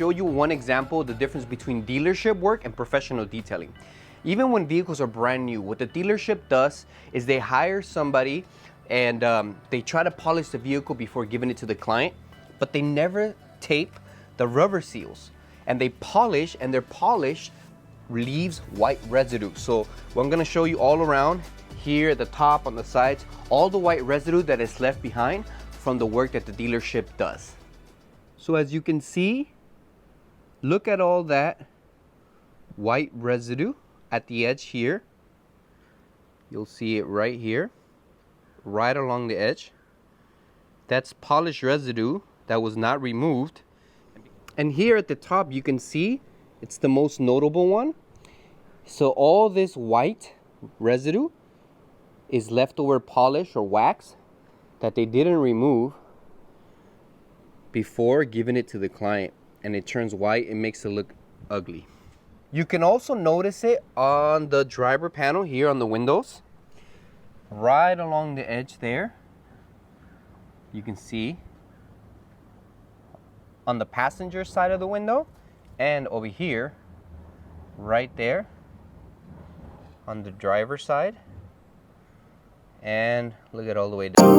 show you one example of the difference between dealership work and professional detailing. Even when vehicles are brand new, what the dealership does is they hire somebody and they try to polish the vehicle before giving it to the client, but they never tape the rubber seals. And they polish, and their polish leaves white residue. So what I'm gonna show you all around, here at the top, on the sides, all the white residue that is left behind from the work that the dealership does. So as you can see, look at all that white residue at the edge here. You'll see it right here, right along the edge. That's polish residue that was not removed. And here at the top, you can see it's the most notable one. So all this white residue is leftover polish or wax that they didn't remove before giving it to the client, and it turns white. It makes it look ugly. You can also notice it on the driver panel here on the windows, right along the edge there. You can see on the passenger side of the window, and over here right there on the driver's side. And look at all the way down.